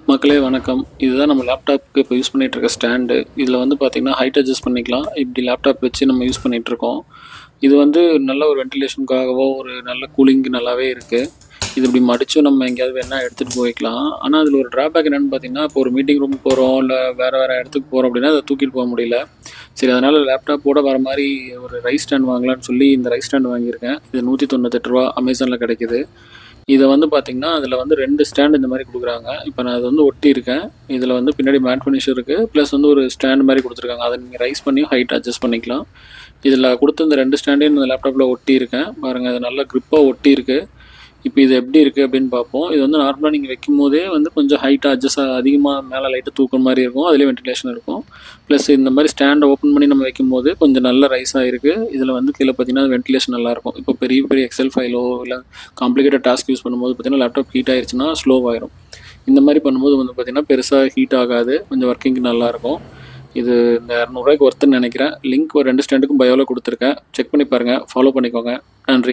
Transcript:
மக்களே வணக்கம். இதுதான் நம்ம லேப்டாப்புக்கு இப்போ யூஸ் பண்ணிகிட்ருக்க ஸ்டாண்டு. இதில் வந்து பார்த்திங்கன்னா ஹைட் அட்ஜஸ்ட் பண்ணிக்கலாம். இப்படி லேப்டாப் வச்சு நம்ம யூஸ் பண்ணிகிட்ருக்கோம். இது வந்து நல்ல ஒரு வென்டிலேஷனுக்காகவோ ஒரு நல்ல கூலிங்கு நல்லாவே இருக்குது. இது இப்படி மடித்தும் நம்ம எங்கேயாவது வேணால் எடுத்துகிட்டு போய்க்கலாம். ஆனால் அதில் ஒரு ட்ராபேக் என்னென்னு பார்த்தீங்கன்னா, இப்போ ஒரு மீட்டிங் ரூம் போகிறோம், இல்லை வேறு இடத்துக்கு போகிறோம் அப்படின்னா அதை தூக்கிட்டு போக முடியல. சரி, அதனால் லேப்டாப்போட வர மாதிரி ஒரு ரைஸ் ஸ்டாண்ட் வாங்கலான்னு சொல்லி இந்த ரைஸ் ஸ்டாண்ட் வாங்கியிருக்கேன். இது ₹198 அமேசானில் கிடைக்கிது. இதை வந்து பார்த்திங்கன்னா அதில் வந்து 2 ஸ்டாண்ட் இந்த மாதிரி கொடுக்குறாங்க. இப்போ நான் அதை வந்து ஒட்டியிருக்கேன். இதில் வந்து பின்னாடி மேட் ஃபினிஷ் இருக்குது, ப்ளஸ் வந்து ஒரு ஸ்டாண்ட் மாதிரி கொடுத்துருக்காங்க. அதை நீங்கள் ரைஸ் பண்ணி ஹைட் அட்ஜஸ்ட் பண்ணிக்கலாம். இதில் கொடுத்த இந்த 2 ஸ்டாண்டையும் இந்த லேப்டாப்பில் ஒட்டியிருக்கேன். பாருங்கள், அது நல்லா க்ரிப்பாக ஒட்டியிருக்கு. இப்போ இது எப்படி இருக்குது அப்படின்னு பார்ப்போம். இது வந்து நார்மலாக நீங்கள் வைக்கும் போதே வந்து கொஞ்சம் ஹைட்டாக அட்ஜஸ்ட் அதிகமாக மேலே லைட்டாக தூக்குற மாதிரி இருக்கும். அதிலே வென்டிலேஷன் இருக்கும். ப்ளஸ் இந்த மாதிரி ஸ்டாண்டை ஓப்பன் பண்ணி நம்ம வைக்கும் போது கொஞ்சம் நல்ல ரைஸாக இருக்குது. இதில் வந்து கீழே பார்த்தீங்கன்னா வென்டிலேஷன் நல்லாயிருக்கும். இப்போ பெரிய பெரிய எக்ஸல் ஃபைலோ இல்லை காம்ப்ளிகேட்டட் டாஸ்க் யூஸ் பண்ணும்போது பார்த்தீங்கன்னா லேப்டாப் ஹீட் ஆயிடுச்சுன்னா ஸ்லோவாயிரும். இந்த மாதிரி பண்ணும்போது வந்து பார்த்திங்கன்னா பெருசாக ஹீட் ஆகாது, கொஞ்சம் ஒர்க்கிங்க்கு நல்லாயிருக்கும். இது இந்த ₹200 ஒர்த்துன்னு நினைக்கிறேன். லிங்க் ஒரு 2 ஸ்டாண்டுக்கும் பயோவில் கொடுத்துருக்கேன். செக் பண்ணி பாருங்கள், ஃபாலோ பண்ணிக்கோங்க. நன்றி.